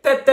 Welcome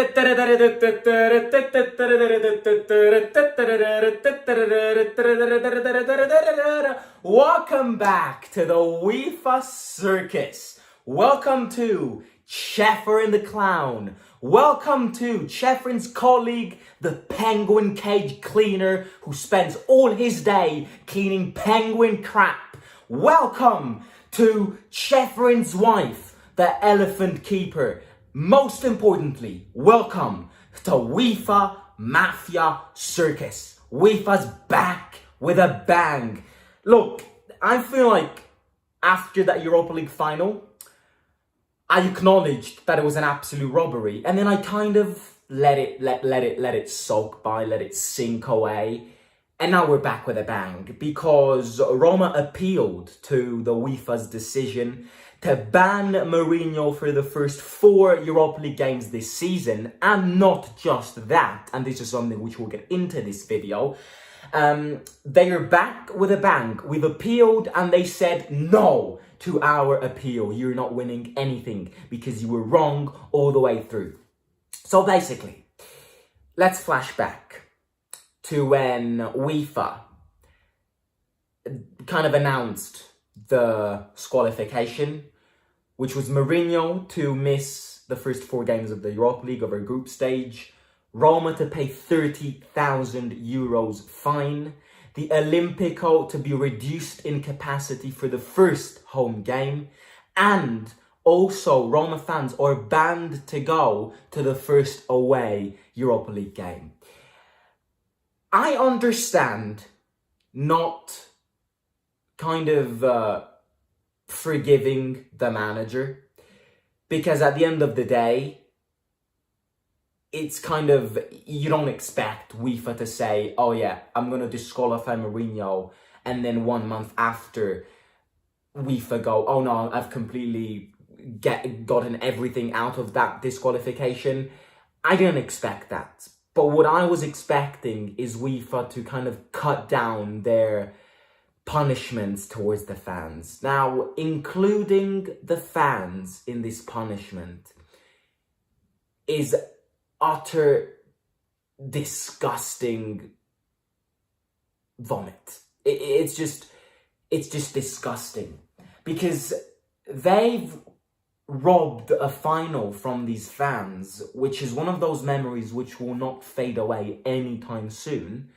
back to the Uefa circus. Welcome to Chefrin the Clown. Welcome to Chefrin's colleague, the penguin cage cleaner who spends all his day cleaning penguin crap. Welcome to Chefrin's wife, the elephant keeper. Most importantly, welcome to Uefa Mafia Circus. Uefa's back with a bang. Look, I feel like after that Europa League final, I acknowledged that it was an absolute robbery, and then I kind of let it soak by, let it sink away. And now we're back with a bang because Roma appealed to the Uefa's decision to ban Mourinho for the first 4 Europa League games this season. And not just that, and this is something which we'll get into this video, they are back with a bang. We've appealed and they said no to our appeal. You're not winning anything because you were wrong all the way through. So basically, let's flash back to when UEFA kind of announced the disqualification, which was Mourinho to miss the first 4 games of the Europa League over group stage, Roma to pay 30,000 euros fine, the Olimpico to be reduced in capacity for the first home game, and also Roma fans are banned to go to the first away Europa League game. I understand not kind of forgiving the manager, because at the end of the day, it's kind of, you don't expect UEFA to say, oh yeah, I'm going to disqualify Mourinho, and then 1 month after UEFA go, oh no, I've completely gotten everything out of that disqualification. I didn't expect that. But what I was expecting is UEFA to kind of cut down their punishments towards the fans. Now, including the fans in this punishment is utter disgusting vomit. It's just disgusting because they've robbed a final from these fans, which is one of those memories which will not fade away anytime soon,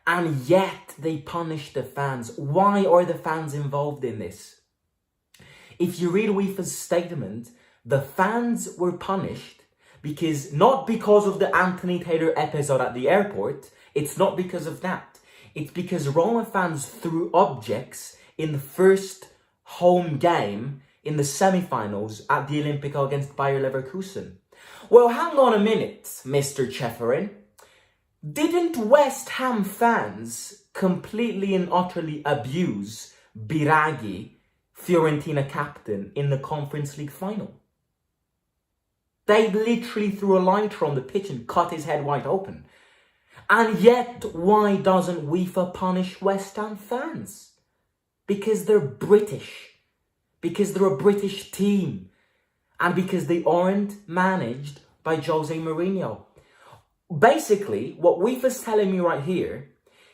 and yet they punish the fans. Why are the fans involved in this? If you read UEFA's statement, the fans were punished not because of the Anthony Taylor episode at the airport. It's not because of that. It's because Roma fans threw objects in the first home game in the semi-finals at the Olimpico against Bayer Leverkusen. Well, hang on a minute, Mr. Chefrin. Didn't West Ham fans completely and utterly abuse Biraghi, Fiorentina captain, in the Conference League final? They literally threw a lighter on the pitch and cut his head wide open. And yet, why doesn't UEFA punish West Ham fans? Because they're British. Because they're a British team. And because they aren't managed by Jose Mourinho. Basically, what UEFA's telling me right here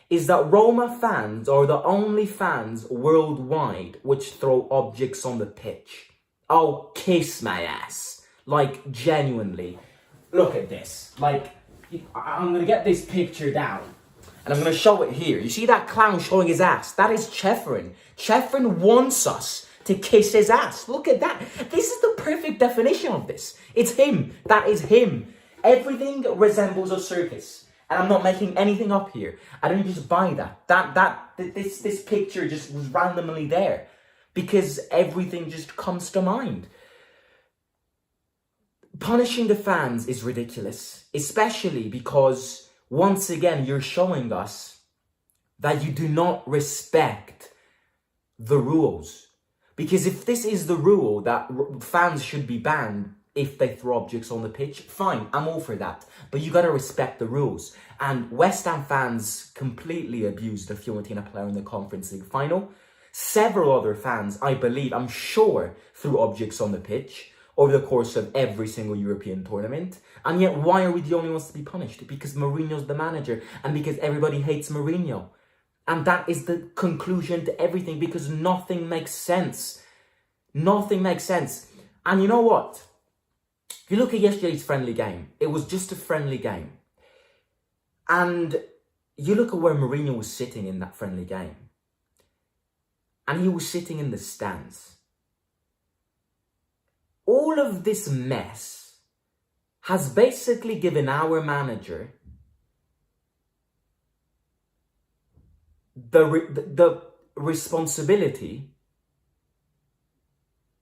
is that Roma fans are the only fans worldwide which throw objects on the pitch. Oh, kiss my ass. Like, genuinely. Look at this. Like, I'm going to get this picture down. And I'm going to show it here. You see that clown showing his ass? That is Chefrin. Chefrin wants us to kiss his ass. Look at that. This is the perfect definition of this. It's him. That is him. Everything resembles a circus. And I'm not making anything up here. I don't just buy that. This picture just was randomly there. Because everything just comes to mind. Punishing the fans is ridiculous, especially because, once again, you're showing us that you do not respect the rules. Because if this is the rule that fans should be banned if they throw objects on the pitch, fine, I'm all for that. But you got to respect the rules. And West Ham fans completely abused the Fiorentina player in the Conference League final. Several other fans, I believe, I'm sure, threw objects on the pitch. over the course of every single European tournament. And yet, why are we the only ones to be punished? Because Mourinho's the manager and because everybody hates Mourinho. And that is the conclusion to everything, because nothing makes sense. Nothing makes sense. And you know what? If you look at yesterday's friendly game, it was just a friendly game. And you look at where Mourinho was sitting in that friendly game. And he was sitting in the stands. All of this mess has basically given our manager the responsibility,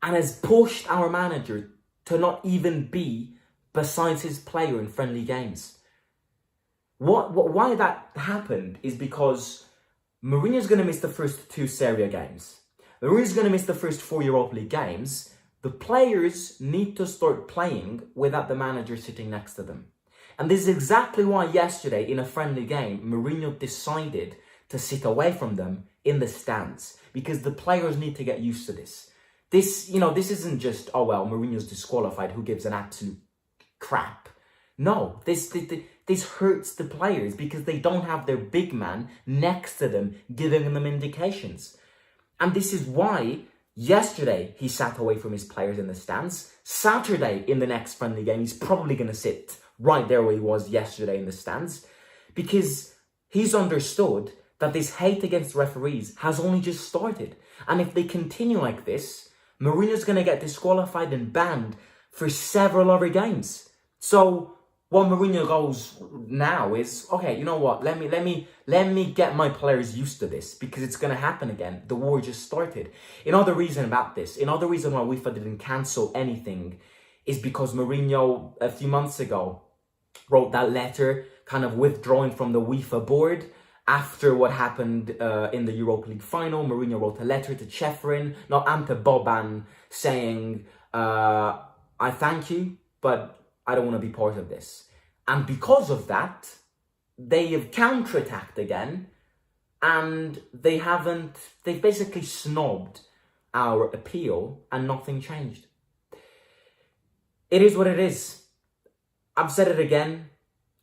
and has pushed our manager to not even be besides his player in friendly games. Why that happened is because Mourinho's going to miss the first 2 Serie A games. Mourinho's going to miss the first 4 Europa League games. The players need to start playing without the manager sitting next to them. And this is exactly why yesterday in a friendly game, Mourinho decided to sit away from them in the stands, because the players need to get used to this. This isn't just, oh well, Mourinho's disqualified, who gives an absolute crap. No, this hurts the players because they don't have their big man next to them giving them indications. And this is why yesterday he sat away from his players in the stands. Saturday in the next friendly game, he's probably going to sit right there where he was yesterday in the stands, because he's understood that this hate against referees has only just started. And if they continue like this, Mourinho's going to get disqualified and banned for several other games. So what Mourinho goes now is, okay, you know what? Let me get my players used to this, because it's going to happen again. The war just started. Another reason why UEFA didn't cancel anything is because Mourinho a few months ago wrote that letter kind of withdrawing from the Uefa board. After what happened in the Europa League final, Mourinho wrote a letter to Ceferin, and to Boban, saying, I thank you, but I don't want to be part of this. And because of that, they have counterattacked again, and they've basically snobbed our appeal, and nothing changed. It is what it is. I've said it again,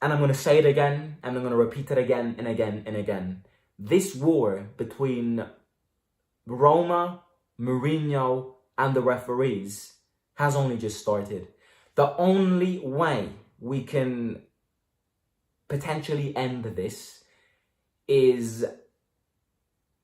and I'm going to say it again, and I'm going to repeat it again and again and again. This war between Roma, Mourinho, and the referees has only just started. The only way we can potentially end this is,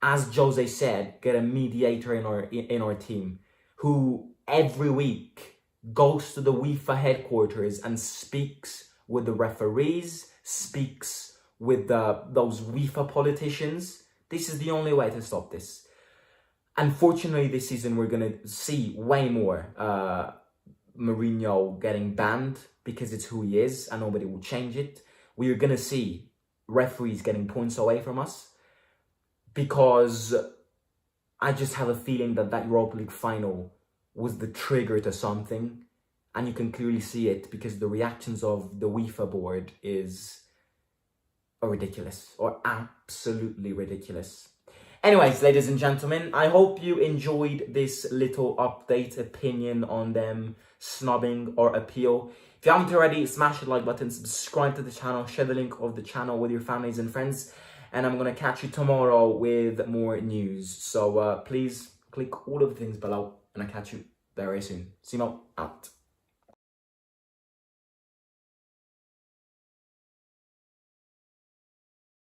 as Jose said, get a mediator in our team who every week goes to the UEFA headquarters and speaks with the referees, speaks with those UEFA politicians. This is the only way to stop this. Unfortunately, this season we're going to see way more Mourinho getting banned, because it's who he is and nobody will change it. We are going to see referees getting points away from us, because I just have a feeling that Europa League final was the trigger to something. And you can clearly see it because the reactions of the UEFA board are ridiculous, or absolutely ridiculous. Anyways, ladies and gentlemen, I hope you enjoyed this little update opinion on them snubbing our appeal. If you haven't already, smash the like button, subscribe to the channel, share the link of the channel with your families and friends. And I'm going to catch you tomorrow with more news. So please click all of the things below, and I'll catch you very soon. Simo out.